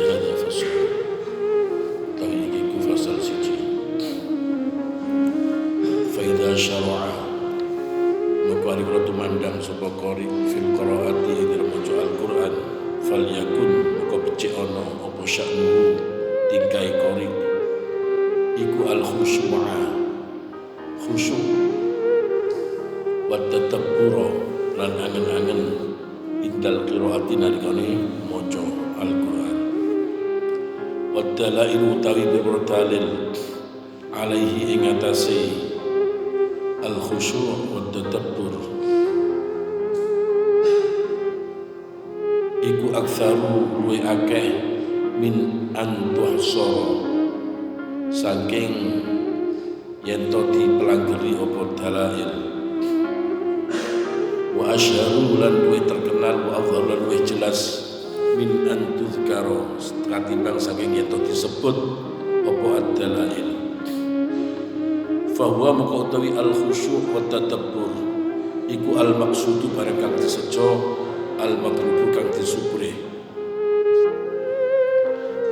hada fasal tahiqiku fasal siji faida syara'a maqari kula tumandang sapa qari fil qiraati dalam maca Al-Qur'an falyakun maka becik ana apa sya'nu tingkai qari iku al-khusyu'a khusyuk wa tadabbura lan angen-angen indal qiraati nalikane maca Al-Qur'an wa dalailu utawi bertalil alaihi ing atase al-khusyu' wa tadabbur iku aktsaru luwe akeh min antuhsara saking yen to dipelanggeri apa dalail wa asyharu lan luwe terkenal wa afdhal lan luwe jelas min antuzkara katimbang saking yen to disebut apa ad-dalail fahuwa maka utawi al-khusyu' wa tadabbur iku al-maqsudu barang kang disejo al-maqlubu kang disupre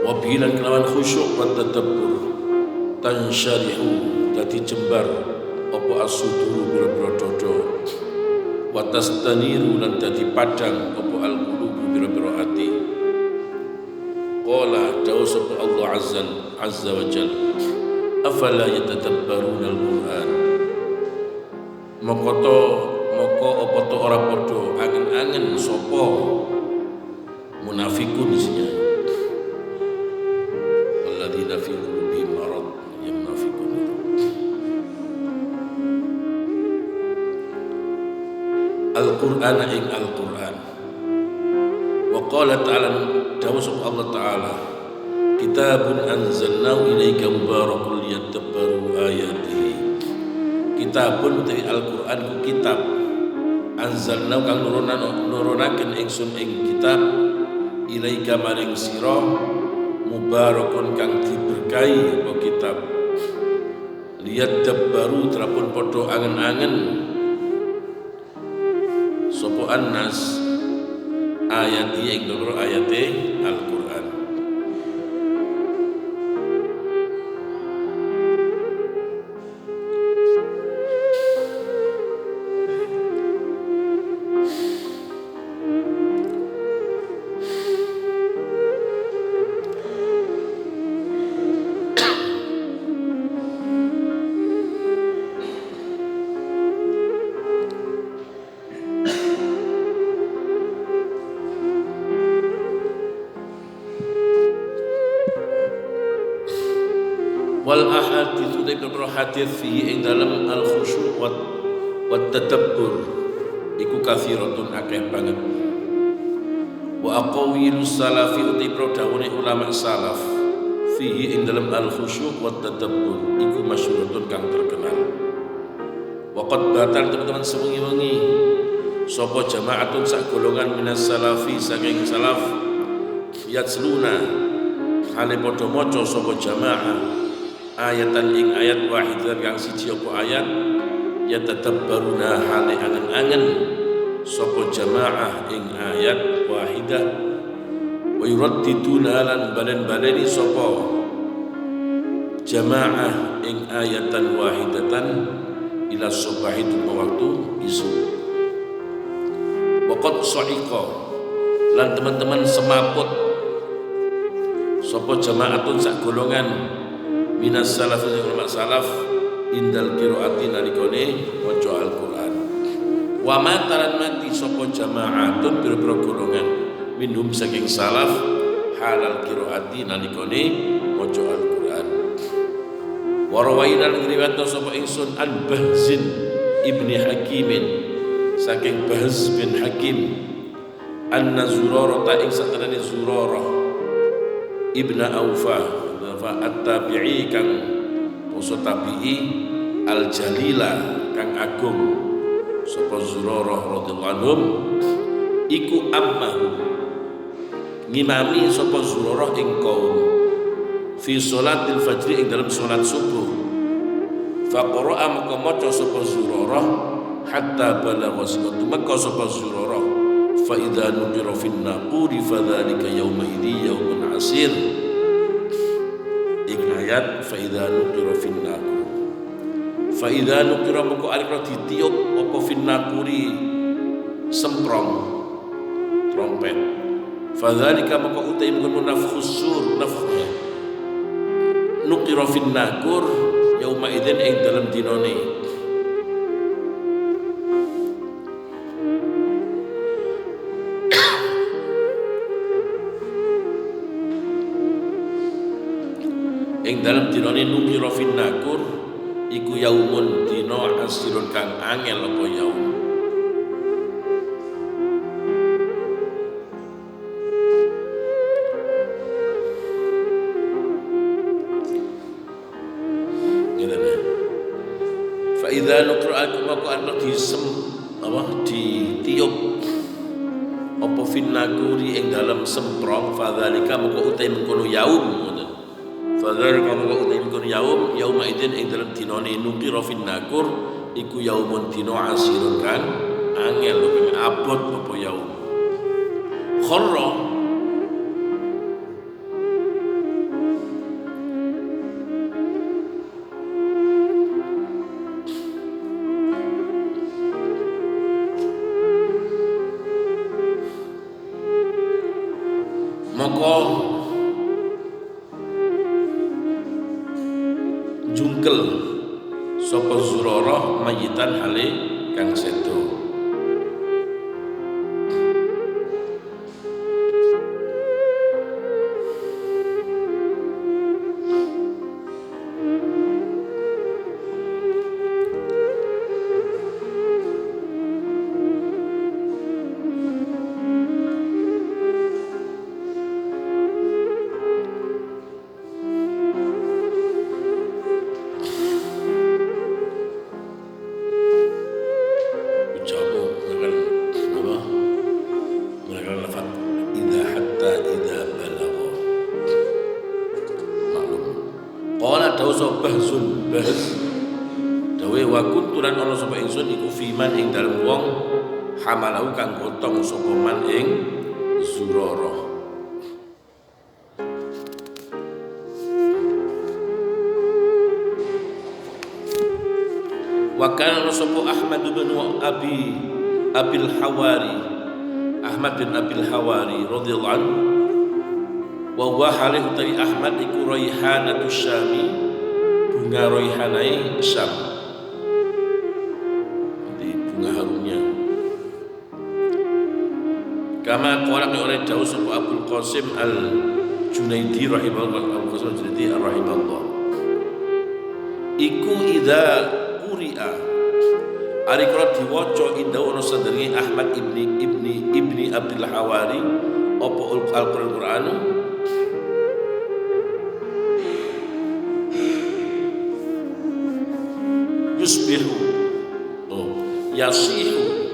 wa bilan kelawan khusyuk wa tadabbur tansyarihu dadi jembar apa as-suduru biro-biro dodo wa tastaniru lan dadi padang apa al-qulubu biro-biro ati qala dawu sapa Allah azza wa jalla afala yatadabbaruna al-Qur'an moko apa to ora padha angen-angen sapa munafikun isinya alladzina fi qulubihim marad ya munafikun Al-Qur'an ing Al-Qur'an wa qala ta'ala dawu sapa Allah ta'ala kitabun anzalnahu ilaika mubarakun liyadabbaru ayatihi kitabun dari Al-Qur'an ku kitab anzalnahu kang nurunaken ingsun ing kitab ilaika maring sira mubarakun kang diberkahi apa kitab liyadabbaru terapun padha angen-angen sapa annas ayati ing loro ayate Al-Qur'an wal ahadits dekro hadis fi ing dalam al khusyu' wa tadabbur iku kathiratun akeh banget wa aqwilus salafi uti prodawune ulama salaf fi ing dalam al khusyu' wa tadabbur iku masyhuratun kang terkenal wa qad batal teman-teman sewengi-wengi sapa jamaatun sak golongan minas salafi saking salaf yatsluna hale padha maca sapa jamaah ayatan ing ayat wahidah kang siji apa ayat ya tadabbaruna hale angen-angen sapa jamaah ing ayat wahidah wa yuraddiduna lan balen-baleni sapa jamaah ing ayatan wahidatan ila subahi waktu isu waqad sa'iqa lan teman-teman semaput sapa jamaatun sak golongan minas salaf ulama salaf indal qiraati nalikane maca Al-Qur'an wa mataran mati sapa jamaatun pira-pira golongan minhum saking salaf halal qiraati nalikane maca Al-Qur'an wa rawaina riwayat sapa ingsun an Bahzin ibni Hakimin saking Bahz bin Hakim anna Zurarah ta ing satanane Zurarah ibna Aufa at-tabi'i kang poso tabi'i al-jalila kang agung sapa Zurarah radhiyallahu anhum iku ammahu ngimami sapa Zurarah ing kaum fi sholatil fajri ing dalam salat subuh faqara'a maka maca sapa Zurarah hatta balagha sifatu maka sapa Zurarah fa idza nuqira fin naquri fadzalika yawma idzi yawmun tafsir ing ayat fa idza nuqira fin naqur fa idza nuqira moko alika ditiup apa fin naquri semprong trompet fa dzalika moko utai mung nafkhus sur nafkhnya nuqira fin naqur yauma idzin ing dalam dinone ing dalam dinane nuqira fin naqur iku yaumun dina asirun kang angel apa yaum ngene fa idza nuqira maka ana ditiup apa fin naquri ing dalam semprong fa dzalika maka utai mengkono yaum Fadhar kamu kau utai yaum yauma idin ing dalam dinane nuqira fin naqur iku yaumun dino asirun kan angel kang abot apa yaum kharra moko jungkel sapa Zurarah mayitan hale kang sedo Qala dawu sapa bahzun bahz dawe wa kuntulan ana sapa ingsun iku fiman ing dalem wong hamalahu kang gotong sapa man ing Zurarah wa kana sapa Ahmad bin Abil Hawari Ahmad bin Abil Hawari radhiyallahu anhu wa huwa halih utawi Ahmad iku raihanatus syami bunga raihanai Syam di bunga harumnya kama qala oleh dawuh sapa Abdul Qasim Al-Junaidi rahimahullah Al-Qasim Al-Junaidi rahimahullah iku idza quri'a ari kala diwaca indah ana sadèrèngé Ahmad ibni Abdul Hawari apa Al-Qur'an yusbihu yasihu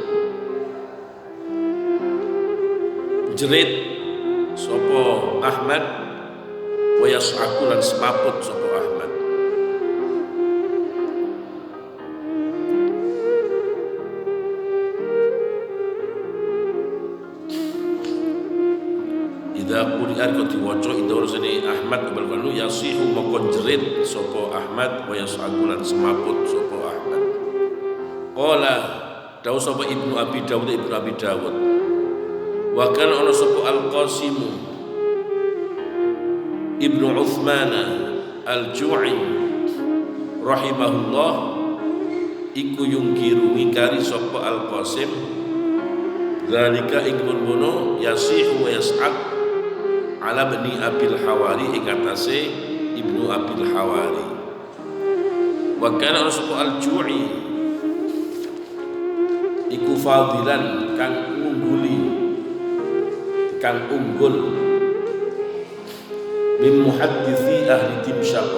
jerit sapa Ahmad wa yas'aku lan semaput sapa Ahmad idza quri'at kok diwaca indah rasane Ahmad balkanu yasihu moko jerit sapa Ahmad wa yas'aku lan semaput sapa Ahmad qala dawu sapa Ibnu Abi Dawud wa kana ana sapa Al-Qasim Ibnu Utsman Al-Ju'i rahimahullah iku yungkiru ngingkari sapa Al-Qasim zalika ing bono yasihu wa yas'aq ala bani Abil Hawari ing atase Ibnu Abil Hawari wa kana sapa Al-Ju'i iku fadilan kang unggul min muhadditsi ahli Dimsyaq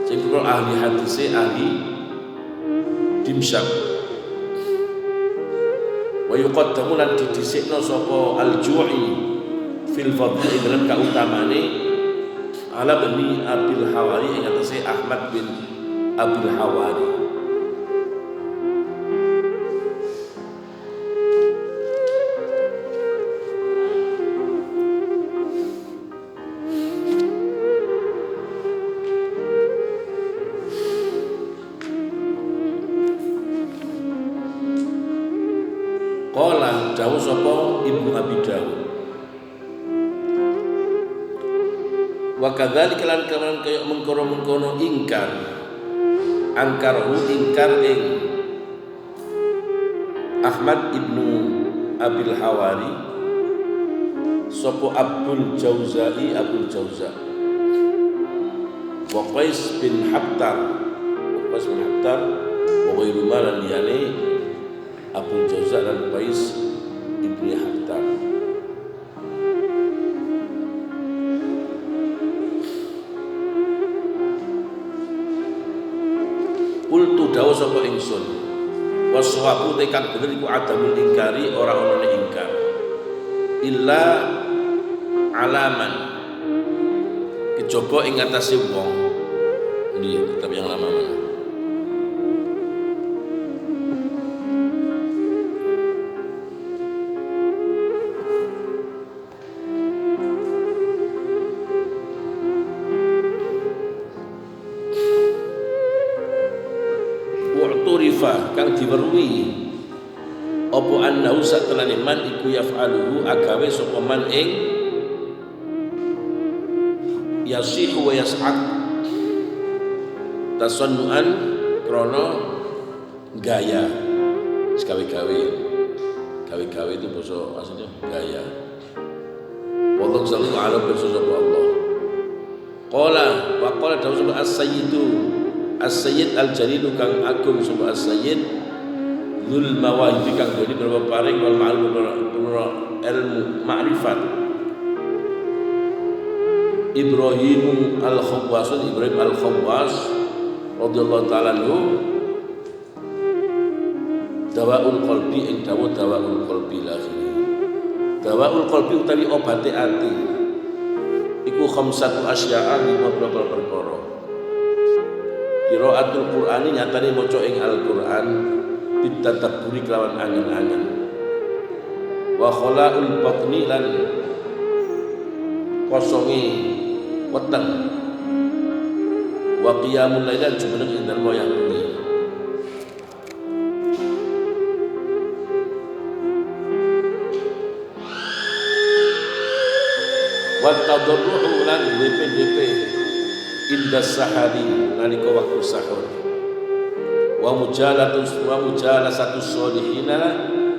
sing ahli hadise ahli Dimsyaq wa yuqaddamu lan didhisikna sapa Al-Ju'i fil fadl dalam kautamane ala bani Abil Hawari ing atase Ahmad bin Abil Hawari dawuh sapa Ibnu Abi Dawud. Wa kadzalika lan kaya mengkono-mengkono ingkar ingkar ing Ahmad Ibnu Abil Hawari sapa Abdul Jauza wa Qais bin Habtar wa ghairu malan yani Abdul Jauza dan Qais ibni Habtar. Qultu dawu sapa ingsun waswabu tekan bener iku adamul ingkari ora ono ingkar illa alaman kejaba ing atase wong ndi kitab yang lama mana kang diweruhi apa annahu satenane man iku yaf'aluhu agawe sapa man ing yasihu wa yas'ad tasannuan krana gaya gawe itu basa aslinya gaya wallahu sallallahu alaihi wasallam Allah qala dawu sapa As-Sayyid Al-Jalil kang agung sapa As-Sayyid Dzul Mawahib kang dadi berapa paring wal ma'lum ilmu ma'rifat Ibrahim Al-Khawwas radhiyallahu ta'ala anhu dawaul qalbi ing dawaul qalbi lahir dawaul qalbi utawi obate ati iku khamsatu asya'a 5 perkara. Qiraatul Qur'ani nyatane maca ing Al-Qur'an bitadabburi kelawan angen-angen. Wa khala'ul batni lan kosongi weteng. Wa qiyamul lail lan jumeneng ing dalem wayah bengi. Wa tadarru'u lan DP inda sahari nalika waktu sahur wa mujalasatu sholihina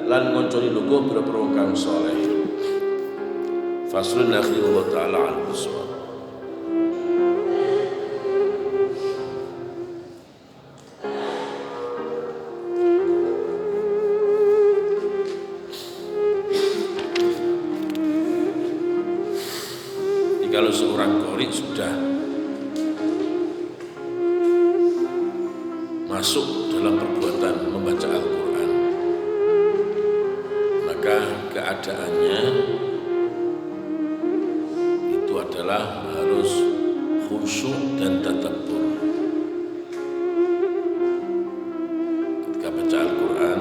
lan ngonconi lungguh boro-boro kang saleh. Faslun akhirullah ta'ala al-bismillah. Kalau seorang qori sudah masuk dalam perbuatan membaca Al-Quran, maka keadaannya itu adalah harus khusyuk dan tadabbur. Ketika baca Al-Quran,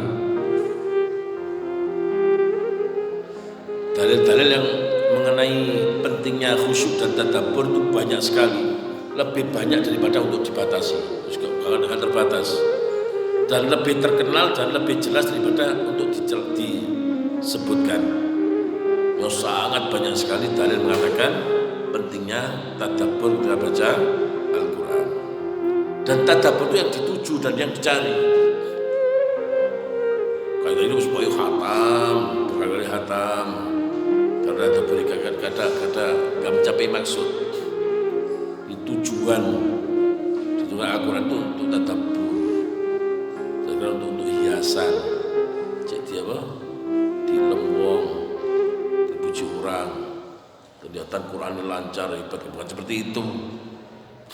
dalil-dalil yang mengenai pentingnya khusyuk dan tadabbur itu banyak sekali, lebih banyak daripada untuk dibatasi. Bahkan terbatas dan lebih terkenal dan lebih jelas daripada untuk disebutkan. Yang sangat banyak sekali dalil mengatakan pentingnya tadabbur dalam baca Al-Quran. Dan tadabbur itu yang dituju dan yang dicari. Kayak ini supaya khatam, berkali-kali khatam, karena tadabbur kata nggak mencapai maksud. Ini tujuan. Al-Quran itu untuk tadabbur, untuk hiasan. Jadi apa? Dilem wong, dipuji orang, kelihatan Quran lancar, hebat, bukan seperti itu.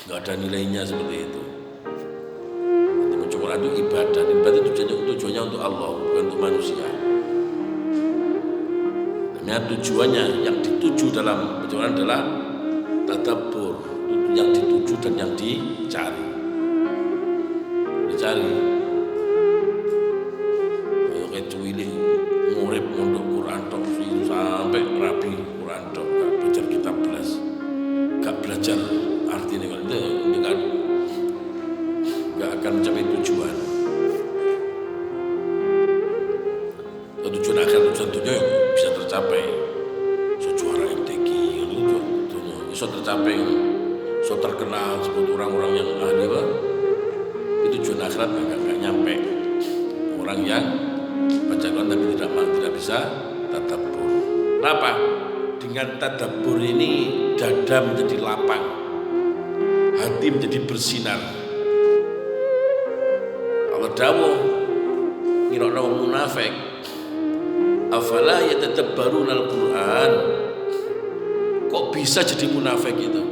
Nggak ada nilainya seperti itu. Jadi baca Quran itu ibadah itu tujuannya untuk Allah, bukan untuk manusia. Namanya tujuannya yang dituju dalam baca Quran adalah tadabbur, yang dituju dan yang dicari. Kayak cuwili murid mondok Quran tok sampai rabi Quran tok, gak belajar kitab belas, gak belajar artinya itu kan gak akan mencapai tujuan. Tujuan akhir tujuan dunia tercapai, so terkenal sebut orang-orang yang ahli apa? Itu tujuan akhirat nggak nyampe. Orang yang baca Quran tapi tidak bisa tadabbur. Kenapa? Dengan tadabbur ini dada menjadi lapang, hati menjadi bersinar. Allah dawuh ngira-ngira wong munafik, afala yatadabbaruna al-Qur'an. Kok bisa jadi munafik itu?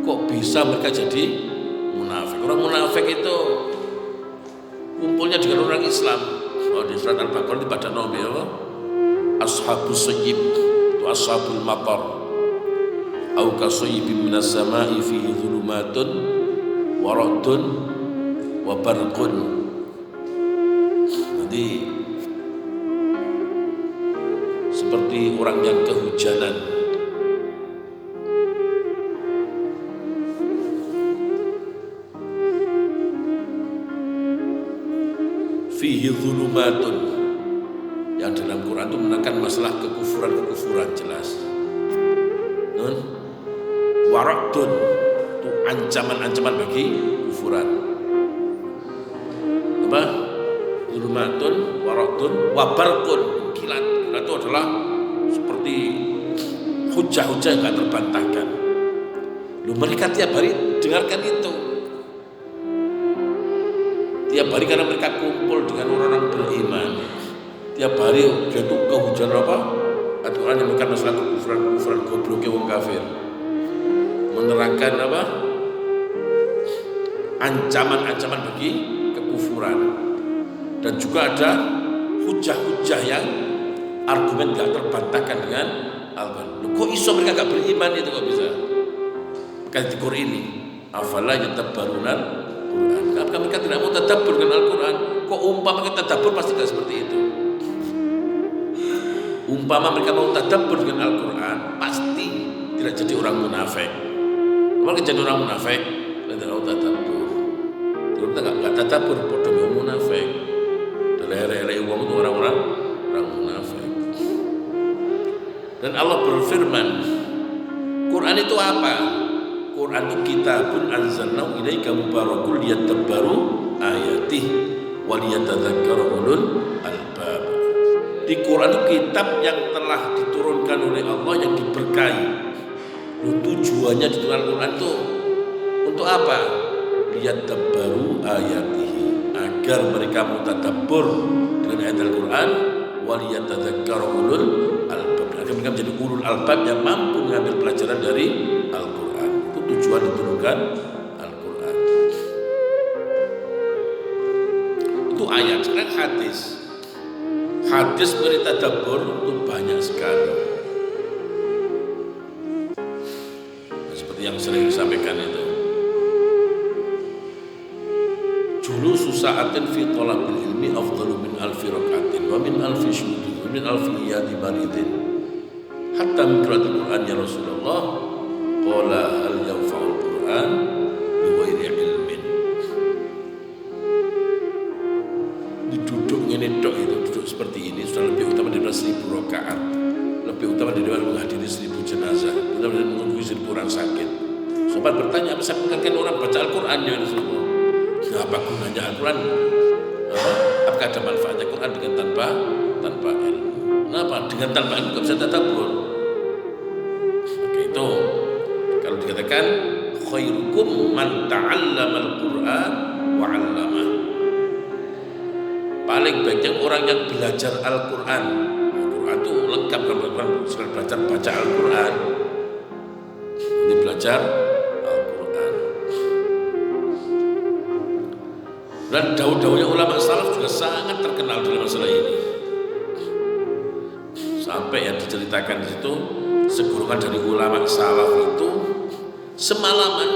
Kok bisa mereka jadi munafik? Orang munafik itu kumpulnya dengan orang Islam. Oh, di surat Al-Baqarah di pada nom ya, ashabus sayyib itu ashabul matar. Au kasayyibin minas sama'i fihi dhulumatun wa ra'dun wa barqun. Jadi seperti orang yang kehujanan. Fihi dhulumatun, yang dalam Quran itu menekan masalah kekufuran jelas. Waradun itu ancaman-ancaman bagi kufuran. Apa? Dhulumatun, waradun, wabarqun. Kilat itu adalah seperti hujah-hujah yang gak terbantahkan. Mereka tiap hari dengarkan itu. Tiap hari karena mereka kumpul dengan orang-orang beriman. Tiap hari jatuh kehujanan apa? Al-Quran yang menekan masalah kekufuran gobloknya wong kafir. Menerangkan apa? Ancaman-ancaman bagi kekufuran. Dan juga ada hujah-hujah yang argumen gak terbantahkan dengan Al-Quran. Kok iso mereka gak beriman itu kok bisa? Maka di Quran ini afala yatadabbaruna Quran. Kenapa mereka tidak mau tadabbur dengan Al-Quran? Kok umpama mereka tadabbur pasti tidak seperti itu. Umpama mereka mau tadabbur dengan Al-Quran pasti tidak jadi orang munafik. Kalau jadi orang munafik tidak mau tadabbur. Kita nggak tadabbur bodoh mau munafik. Dari uang itu orang munafik. Dan Allah berfirman, Quran itu apa? Quran itu kitabun anzalnahu ilaika mubarakul liyadabbaru ayatih wa liyatadzakkara ulul albab. Di Quran itu kitab yang telah diturunkan oleh Allah yang diberkahi. Tujuannya di dalam Quran itu untuk apa? Liyadabbaru ayatih, agar mereka mutadabbur dengan ayat Al-Quran, wa liyatadzakkara ulul albab, agar mereka menjadi ulul albab yang mampu mengambil pelajaran dari Al-Quran. Tujuan diturunkan Al-Quran itu ayat. Sekarang hadis berita tadabbur itu banyak sekali. Seperti yang sering disampaikan itu, julusu sa'atin fi talabil ilmi afdalu min alfi rak'atin wa min alfi syuhudin wa min alfi iyadi maridin hatta min qira'atil Qur'an ya Rasulullah. Qala hal yanfa'ul Qur'an bi ghairi ilmin. Duduk ngene tok itu, duduk seperti ini sudah lebih utama daripada 1000 rakaat. Lebih utama daripada menghadiri 1000 jenazah, utama daripada menunggu 1000 orang sakit. Sobat bertanya, apa saya mengingatkan orang baca Al-Quran ya Rasulullah? Apa gunanya Al-Quran? Apakah ada manfaatnya Quran dengan tanpa ilmu? Kenapa? Dengan tanpa ilmu tidak bisa tadabbur. Maka itu kalau dikatakan khairukum man ta'allama al-Qur'an wa 'allamah. Paling baiknya orang yang belajar Al-Quran. Al-Quran itu lengkap kalau sekali belajar baca Al-Quran. Ini belajar Al-Quran. Dan daun-daunnya ulama salaf juga sangat terkenal dalam masalah ini. Sampai yang diceritakan di situ, segolongan dari ulama salaf itu semalaman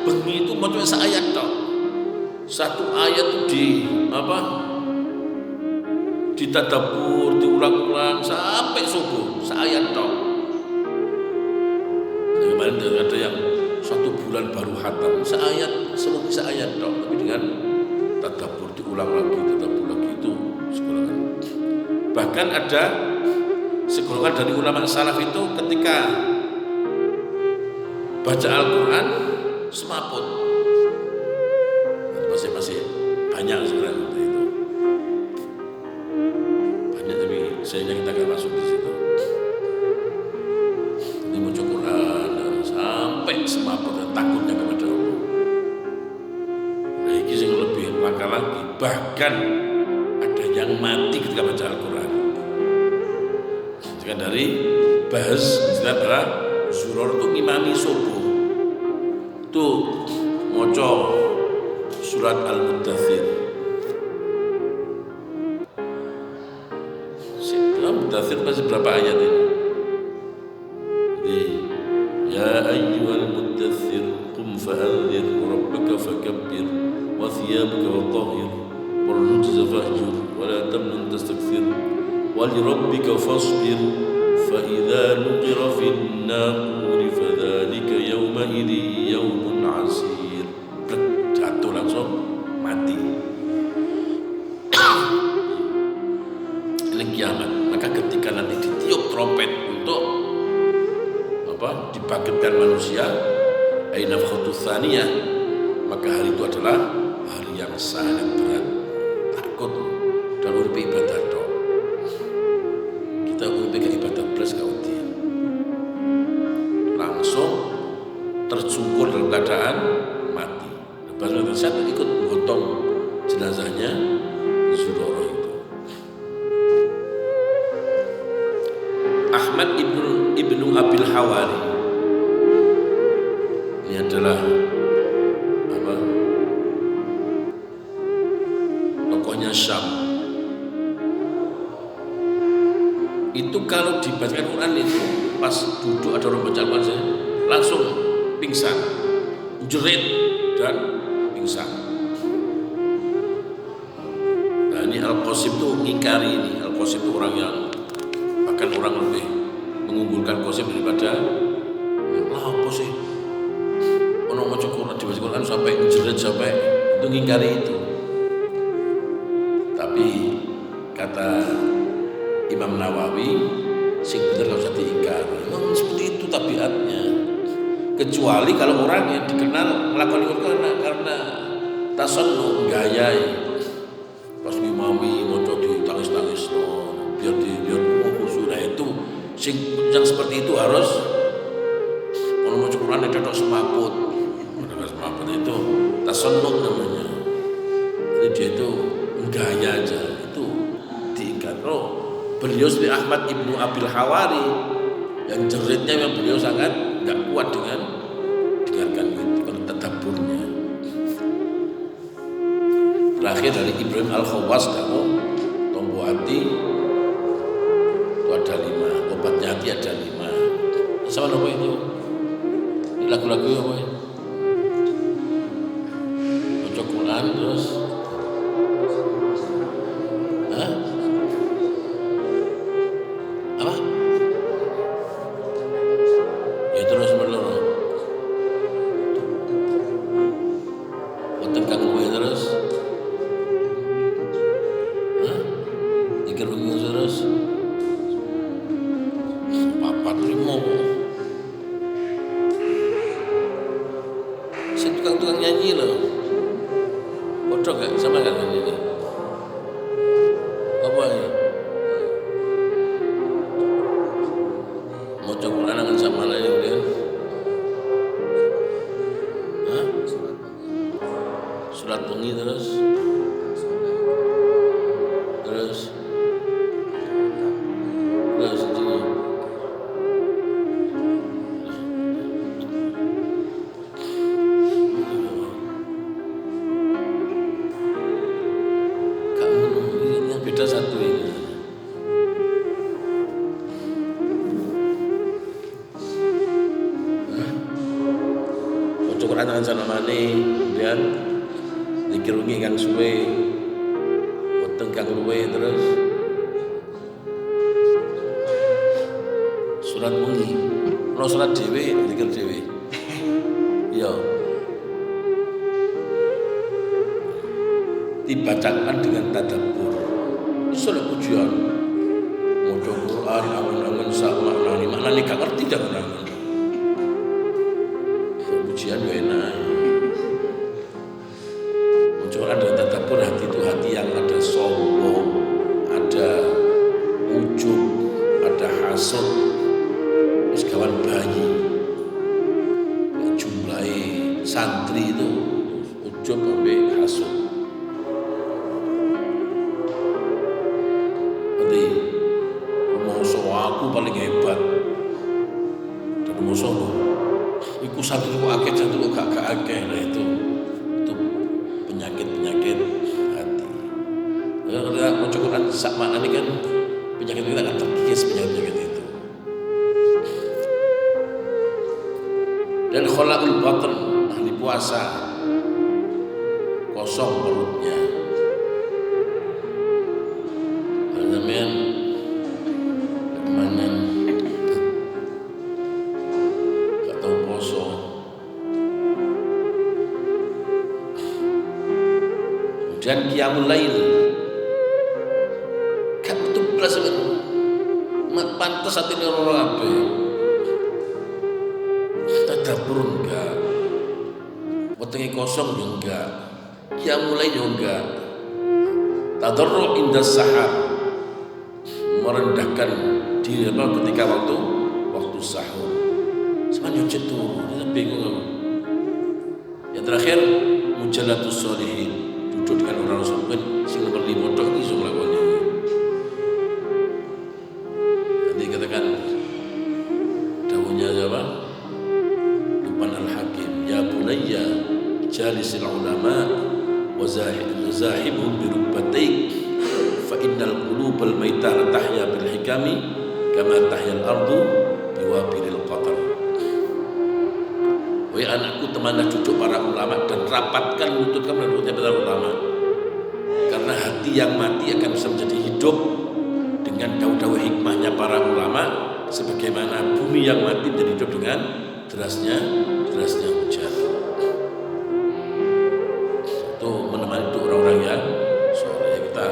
bengi itu mau cuma seayat tok. Satu ayat itu ditadabbur, diulang-ulang sampai subuh, seayat tok. Kemarin ada yang 1 bulan baru khatam, seayat tok, tapi dengan tadabbur, diulang lagi, tadabbur lagi, itu segolongan. Bahkan ada segolongan dari ulama salaf itu ketika baca Al-Quran semaput. Masih banyak sebenarnya itu. Banyak tapi sayangnya kita nggak masuk di situ. Ini baca Quran sampai semaput dan takutnya kepada Allah. Nah ini yang lebih langka lagi. Bahkan ada yang mati ketika baca Al-Quran. Jika dari bahas istilah adalah Zuror itu ngimami subuh. Itu moco surat Al-Muddathir. Al-Muddathir masih berapa ayat ini? Ya ayyuhal muddathir qum fa'anzir rabbaka fakabbir wa thiyabaka fatahhir wal rujza fahjur wa la tamnun tastakthir wa li rabbika fasbir fa idza nuqira fin naqur fadzalika yawma idzi yawmun 'asir. Jatuh langsung mati. Ini kiamat. Maka ketika nanti ditiup trompet untuk dibangkitkan manusia, aina nafkhatus tsaniyah, maka hari itu adalah hari yang sangat berat. Takut dan urip ibadah tok. Kita urip ibadah plus gak uti. Langsung tersungkur dalam keadaan mati. Lepas itu saya ikut gotong jenazahnya Zurarah itu. Ahmad ibnu Abil Hawari ini adalah tokohnya Syam. Itu kalau dibacakan Quran itu pas duduk ada orang baca Quran langsung pingsan, jerit dan pingsan. Nah ini Al-Qasim itu ngingkari ini. Al-Qasim itu orang yang bahkan orang lebih mengunggulkan Qasim daripada apa sih? Orang baca Quran dibaca Quran sampai jerit sampai itu ngingkari itu. Tapi kata Imam Nawawi sing bener gak usah diingkari. Memang seperti itu tabiatnya. Kecuali kalau orang yang dikenal melakukan itu karena tasannu gayai. Pas imami moco ditangis-tangis biar khusyuk. Itu yang seperti itu harus kalau mau Quran ada dok semaput. Ada semaput itu tasannu namanya. Jadi dia itu gaya aja itu diingkar. Beliau seperti Ahmad ibnu Abil Hawari yang jeritnya yang beliau sangat nggak kuat dengan dengarkan itu kalau tadaburnya. Terakhir dari Ibrahim Al-Khawas kamu tombo hati itu ada 5, obatnya hati ada 5. Sama apa itu? Ini lagu-lagu apa ya? Baca Quran terus apa? Ya terus berloro. Boten kang kowe terus. Dikir terus. Papat limo. Sing tukang-tukang nyanyi loh. Bodoh gak sama kan ini? Apa ya? Mau coba Quran sama lain kemudian surat bunyi terus ini kamu ini yang beda satu ini. Quran dengan sana mani kemudian dikirungi kang suwe weteng kang luwe terus surat bunyi lo surat dewe dikir dewe iya dibacakan dengan tadabbur surat pujian maca Quran angen-angen sak maknane gak ngerti jangan pujian gak enak. Muncul ada tadabbur, hati itu hati yang ada sombong, ada ujub, ada hasud, terus kawan bayi. Jumlahnya santri itu ujub sampai hasud. Nanti musuh aku paling hebat. Dan musuh lo, iku santri kok akeh santri kok gak akeh lah itu penyakit hati. Kalau kita mencukupan sak makna ini kan penyakit kita akan terkikis penyakit itu. Dan kholaqul batn, ahli puasa, kosong perutnya. Alamin kemanan gak tahu poso. Kemudian qiyamul lail, gak betul belas pantas hati ini orang apa. Tadabbur enggak, wetenge kosong juga enggak, qiyamul lail juga enggak. Tadarru inda sahar, merendahkan diri ketika waktu sahur. Semuanya jatuh, kita bingung. Yang terakhir mujallatus sholihin, duduk dengan orang soleh, sing nomor 5 tok iso nglakoni. Nanti katakan dawuhnya apa? Luqman Al-Hakim, ya bunayya jalisil ulama wa zahibhum bi rubbataik fa innal qulubal maitah tahya bil hikami kama tahya al-ardu bi wabilil qatar. Wahai anakku, temanlah duduk para ulama dan rapatkan lutut kamu dan lututnya para ulama, karena hati yang mati akan bisa menjadi hidup dengan daun-daun hikmahnya para ulama, sebagaimana bumi yang mati menjadi hidup dengan derasnya hujan. Itu menemani untuk orang-orang yang soleh. Kita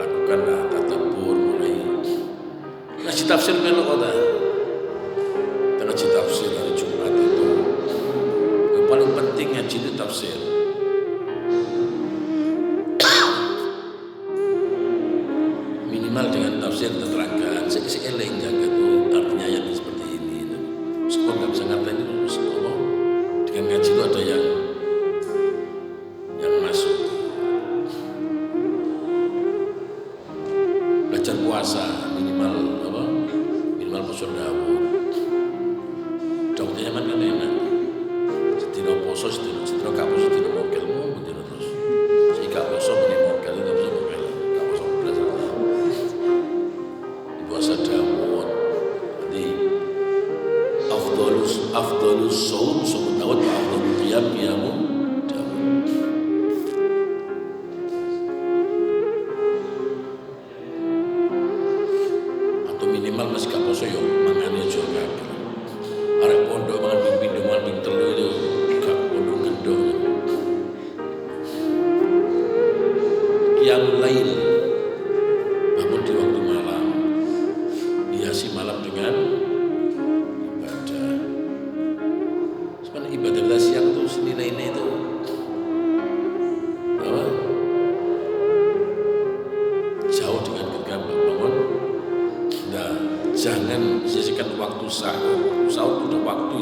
lakukanlah tadabbur, mulai ngaji tafsir melok kota. Kita ngaji tafsir hari Jumat itu yang paling penting, ngaji itu tafsir. Minimal dengan tafsir terangkan sekisi eleng jaga tuh artinya ayat seperti ini. Sekolah nggak bisa ngerti ini terus Allah. Dengan ngaji itu ada yang masuk. Belajar puasa minimal puasa Dawud. Dokternya kan enak. Sedino poso, sedino gak poso, sedino mokelmu, sedino terus. Si gak poso muni mokel, gak poso mokel, gak poso belajar. Di puasa Dawud. Jadi afdalus shaum Dawud wa afdalul qiyam Dawud. Atau minimal masih gak poso yo mangane aja kabeh. Arek pondok mangan ping 2 mangan ping 3 itu gak pondok ngendong. Qiyamul lail, bangun di waktu malam, hiasi malam dengan ibadah. Sebenarnya ibadah siang itu nilai-nilai itu bahwa jauh dengan gegap bangun. Nah, jangan sisihkan waktu sahur. Sahur itu waktu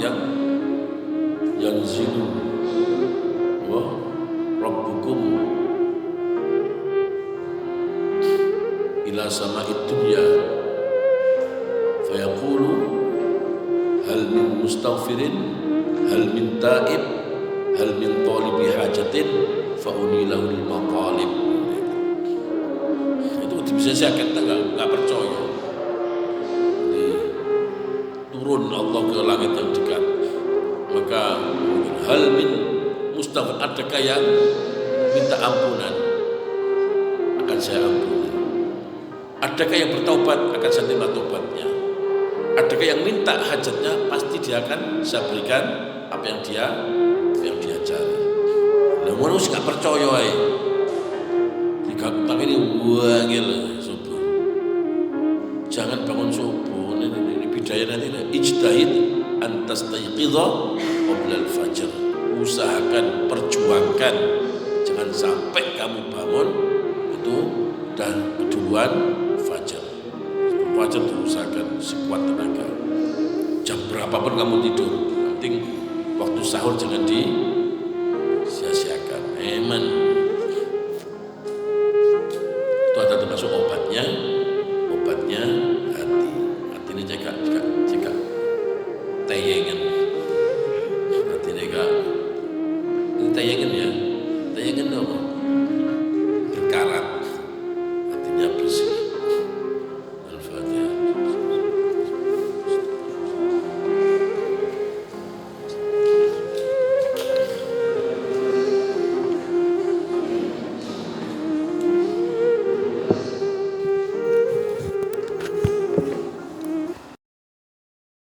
yang zilu wa rabbukum ila sama'id dunya fayaqulu hal min mustaghfirin hal min ta'ib hal min talibi hajatin fa unilahul maqalib. Itu bisa saya kata enggak percaya. Turun Allah ke langit yang dekat, maka hal min mustaghfir, adakah yang minta ampunan, akan saya ampuni. Adakah yang bertobat, akan saya terima tobatnya. Adakah yang minta hajatnya, pasti dia akan saya berikan apa yang dia cari. Lah ngono sing gak percaya ae. Digampang ini wangil subuh. Jangan bangun subuh. Ini bidaya nanti ijtahid an tastayqidha qabla al-fajr. usahakan, perjuangkan, jangan sampai kamu bangun itu udah keduluan fajar. Fajar diusahakan sekuat tenaga. Jam berapapun kamu tidur, penting waktu sahur jangan disia-siakan. Aman. Itu ada termasuk obatnya hati. Hati ini jaga tayangan. Hati ini jaga tayangan ya. Tayangan apa?